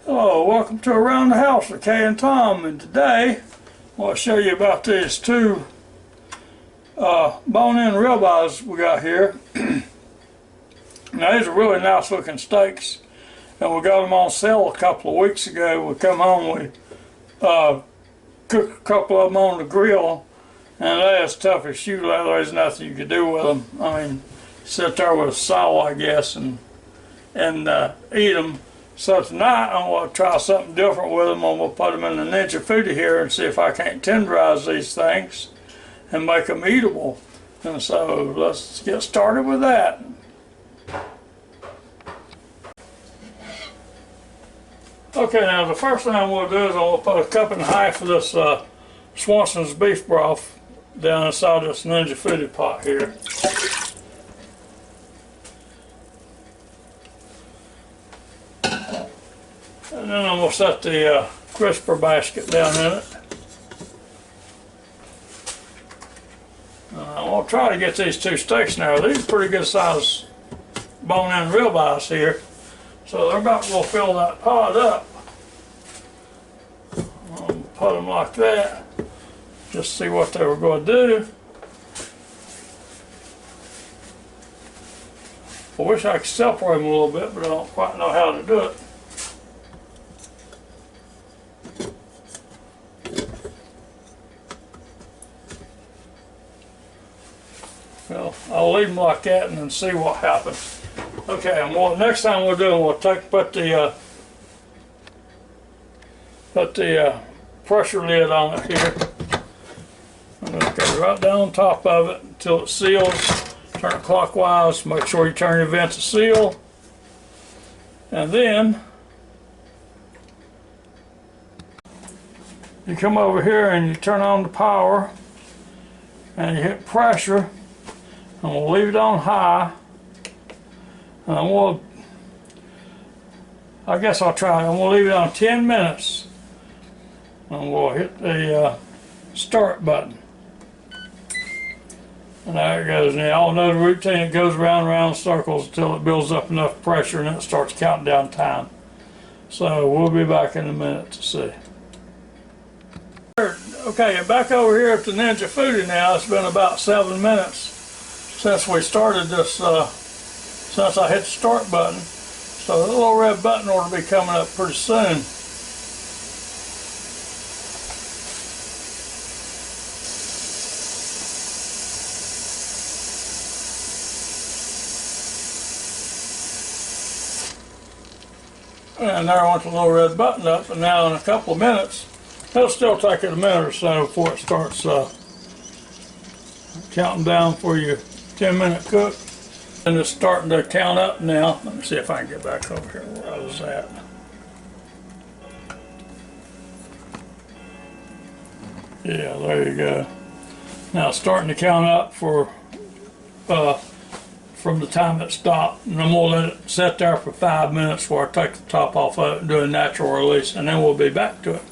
Hello, welcome to Around the House with Kay and Tom, and today I want to show you about these two bone-in ribeyes we got here. Now these are really nice looking steaks, and we got them on sale a couple of weeks ago. We come home, we cook a couple of them on the grill, and they're as tough as shoe leather. There's nothing you can do with them. I mean, sit there with a saw, I guess, and eat them. So tonight I want to try something different with them. I'm going to put them in the Ninja FOODi here and see if I can't tenderize these things and make them eatable. And so let's get started with that. Okay, now the first thing I'm going to do is I'm going to put a cup and a half of this Swanson's beef broth down inside this Ninja FOODi pot here. And then I'm going to set the crisper basket down in it. I'm going to try to get these two steaks now. These are pretty good size bone-in ribeyes here. So they're about to fill that pot up. I'm going to put them like that. Just see what they were going to do. I wish I could separate them a little bit, but I don't quite know how to do it. Well, I'll leave them like that and then see what happens. Okay, and next time we'll do, we'll put the pressure lid on it here. And just go right down on top of it until it seals. Turn it clockwise. Make sure you turn your vents to seal. And then you come over here and you turn on the power and you hit pressure. And we'll leave it on high, and I guess I'll try it. I'm going to leave it on 10 minutes, and we'll hit the start button. And there it goes. Now, y'all know the routine. It goes round and round in circles until it builds up enough pressure, and then it starts counting down time. So we'll be back in a minute to see. Okay, back over here at the Ninja FOODi now. It's been about 7 minutes since we started this, since I hit the start button. So the little red button ought to be coming up pretty soon. And there went the little red button up, and now in a couple of minutes, it'll still take it a minute or so before it starts counting down for your 10-minute cook. And it's starting to count up now. Let me see if I can get back over here where I was at. Yeah, there you go. Now it's starting to count up for from the time it stopped. And I'm going to let it sit there for 5 minutes before I take the top off of it and do a natural release, and then we'll be back to it.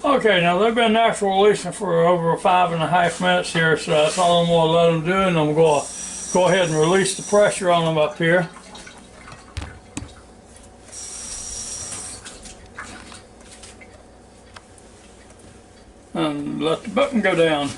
Okay, now they've been natural releasing for over 5.5 minutes here, so that's all I'm going to let them do, and I'm going to go ahead and release the pressure on them up here. And let the button go down.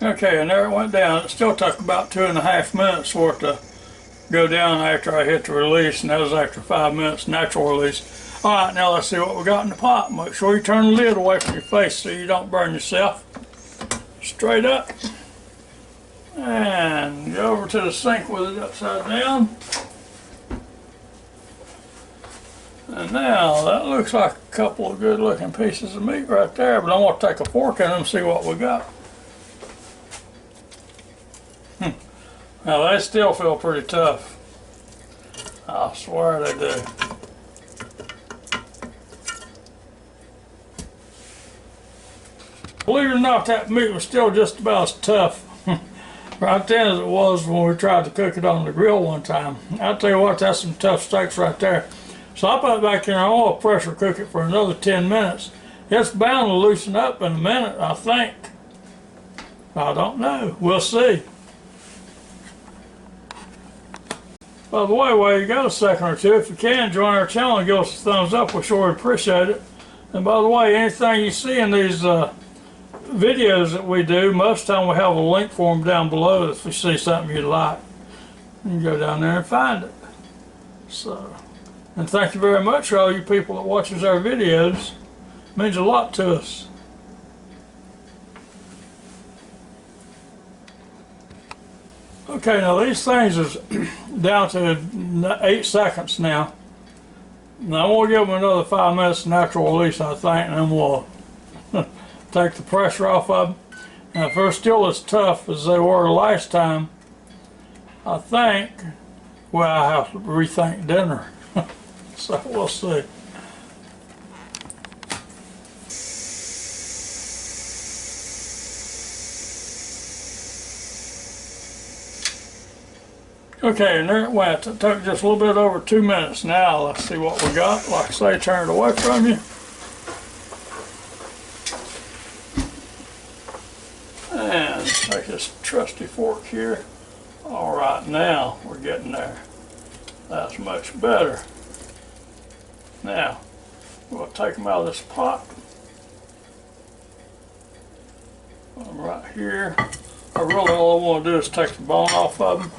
Okay, and there it went down. It still took about 2.5 minutes for it to go down after I hit the release, and that was after 5 minutes natural release. Alright, now let's see what we got in the pot. Make sure you turn the lid away from your face so you don't burn yourself. Straight up. And go over to the sink with it upside down. And now that looks like a couple of good looking pieces of meat right there, but I'm going to take a fork in them and see what we got. Now they still feel pretty tough. I swear they do. Believe it or not, that meat was still just about as tough right then as it was when we tried to cook it on the grill one time. I'll tell you what, that's some tough steaks right there. So I put it back in our oil pressure cook it for another 10 minutes. It's bound to loosen up in a minute, I think. I don't know. We'll see. By the way, while you got a second or two, if you can, join our channel and give us a thumbs up. We sure appreciate it. And by the way, anything you see in these videos that we do, most of the time we have a link for them down below if you see something you like. You can go down there and find it. So, and thank you very much for all you people that watches our videos. It means a lot to us. Okay, now these things is down to 8 seconds now. Now we'll give them another 5 minutes natural release, I think, and then we'll take the pressure off of them. Now if they're still as tough as they were last time, I think, well, I have to rethink dinner. So we'll see. Okay, and there it went. It took just a little bit over 2 minutes. Now let's see what we got. Like I say, turn it away from you. And take this trusty fork here. All right, now we're getting there. That's much better. Now, we'll take them out of this pot. Put them right here. Really all I want to do is take the bone off of them.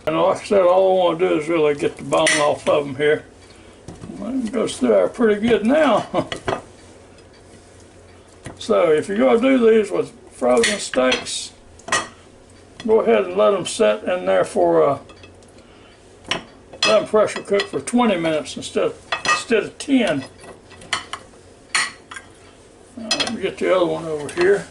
And like I said, all I want to do is really get the bone off of them here. It goes through there pretty good now. So if you're going to do these with frozen steaks, go ahead and let them set in there for, let them pressure cook for 20 minutes instead of 10. Let me get the other one over here.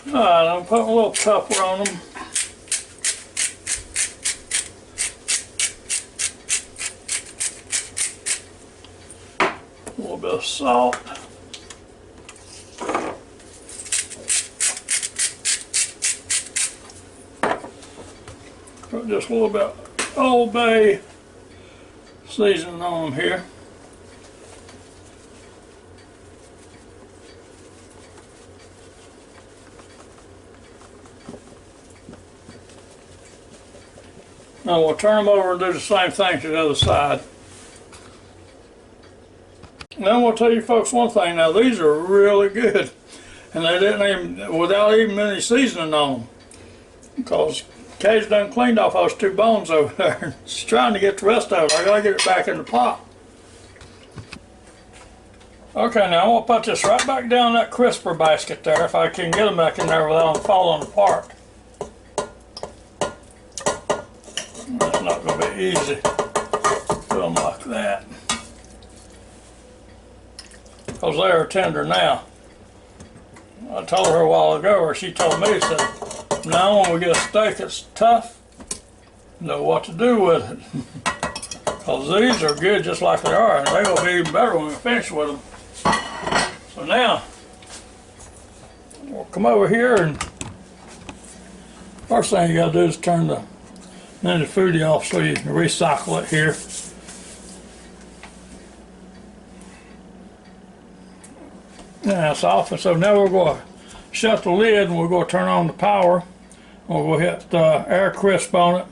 Alright, I'm putting a little pepper on them. A little bit of salt. Put just a little bit of Old Bay seasoning on them here. Now we'll turn them over and do the same thing to the other side. And then we'll tell you folks one thing. Now these are really good, and they didn't even, without even any seasoning on them, because Kay's done cleaned off those 2 bones over there. She's trying to get the rest of it. I gotta get it back in the pot. Okay, now I'm gonna put this right back down that crisper basket there, if I can get them back in there without them falling apart. It's not going to be easy. Do them like that. Because they are tender now. I told her a while ago, or she told me, said, now when we get a steak that's tough, know what to do with it. Because these are good just like they are, and they're going to be even better when we finish with them. So now, we'll come over here, and first thing you got to do is turn the FOODi off so you can recycle it here. Now it's off, and so now we're going to shut the lid and we're going to turn on the power. We'll go hit air crisp on it,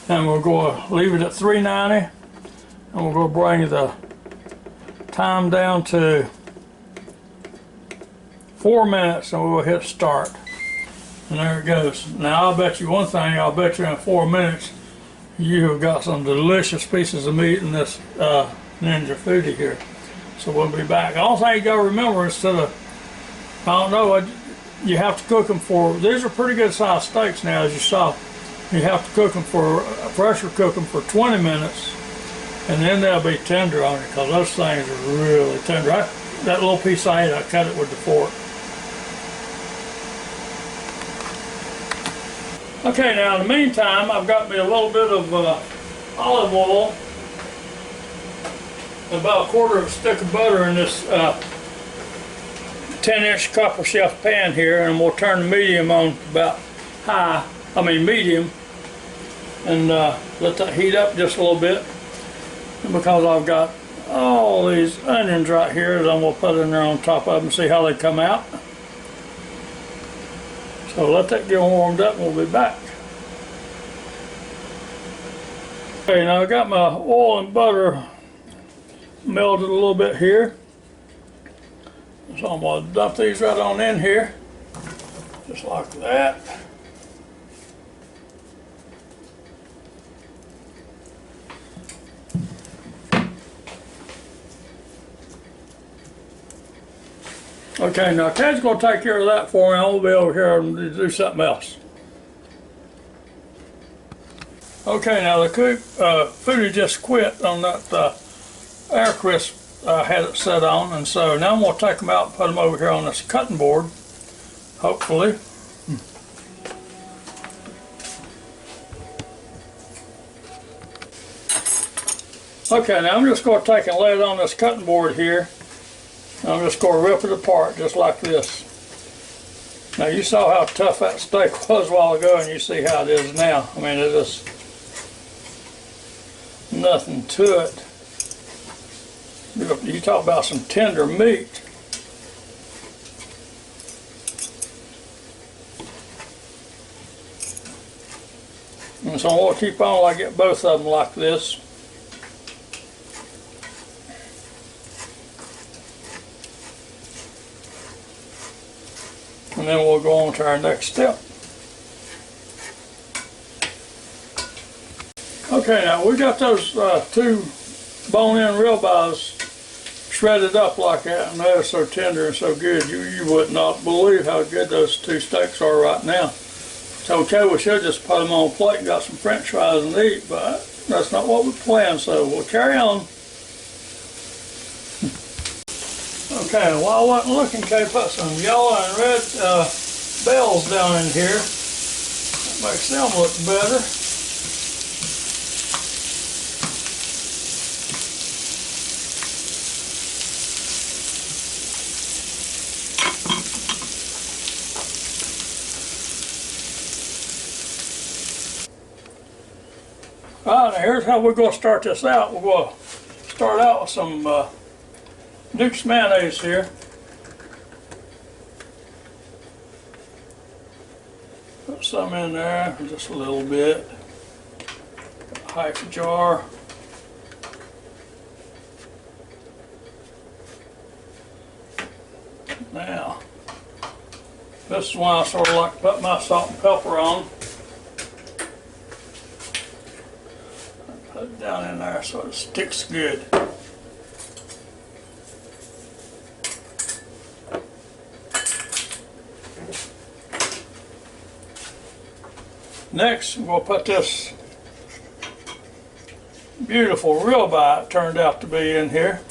and we're going to leave it at 390, and we're going to bring the time down to 4 minutes, and we'll hit start. And there it goes. Now I'll bet you one thing, I'll bet you in 4 minutes you have got some delicious pieces of meat in this Ninja FOODi here. So we'll be back. The only thing you gotta remember is I don't know, you have to cook them for, these are pretty good sized steaks now, as you saw. You have to cook them for, pressure cook them for 20 minutes, and then they'll be tender on it, because those things are really tender. That little piece I ate, I cut it with the fork. Okay, now in the meantime, I've got me a little bit of olive oil, and about a quarter of a stick of butter in this 10-inch copper shelf pan here, and we'll turn the medium on about medium, and let that heat up just a little bit. And because I've got all these onions right here that I'm going to put in there on top of them, see how they come out. So let that get warmed up and we'll be back. Okay, now I got my oil and butter melted a little bit here. So I'm going to dump these right on in here, just like that. Okay, now Ted's going to take care of that for me. I'll be over here and do something else. Okay, now the FOODi just quit on that air crisp I had it set on, and so now I'm going to take them out and put them over here on this cutting board, hopefully. Okay, now I'm just going to take and lay it on this cutting board here. I'm just going to rip it apart just like this. Now you saw how tough that steak was a while ago, and you see how it is now. I mean, it's just nothing to it. You talk about some tender meat. And so I'm going to keep on till I get both of them like this. And then we'll go on to our next step. Okay, now we got those two bone-in ribeyes shredded up like that, and they're so tender and so good. You would not believe how good those two steaks are right now. So okay, we should just put them on a plate and got some french fries and eat, but that's not what we planned, so we'll carry on. Okay, while I wasn't looking, Kay put some yellow and red bells down in here. That makes them look better. Alright, now here's how we're going to start this out. We're going to start out with some Duke's mayonnaise here. Put some in there, just a little bit. Half a jar. Now, this is when I sort of like to put my salt and pepper on. Put it down in there so it sticks good. Next, we'll put this beautiful ribeye it turned out to be in here.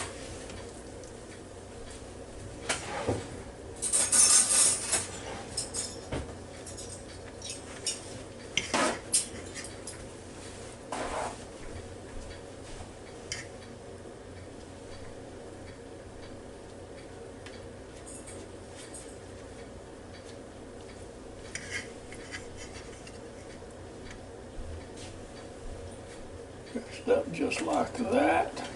Up just like that.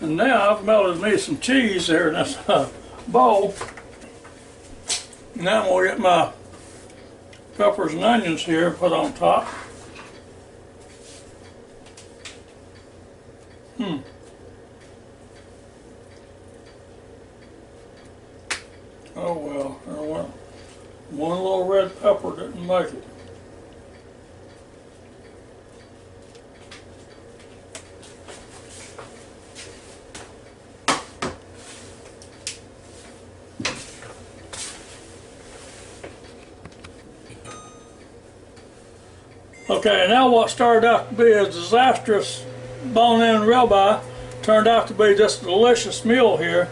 And now I've melted me some cheese there in this bowl. Now we'll get my peppers and onions here put on top. Oh well, there went one little red pepper didn't make it. Okay, now what started out to be a disastrous bone-in ribeye turned out to be just a delicious meal here.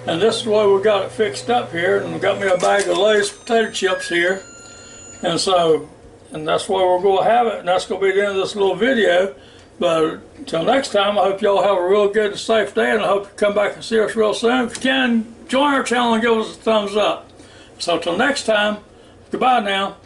And this is the way we got it fixed up here. And we got me a bag of Lay's potato chips here. And that's where we're going to have it, and that's going to be the end of this little video. But until next time, I hope y'all have a real good and safe day, and I hope you come back and see us real soon. If you can, join our channel and give us a thumbs up. So till next time, goodbye now.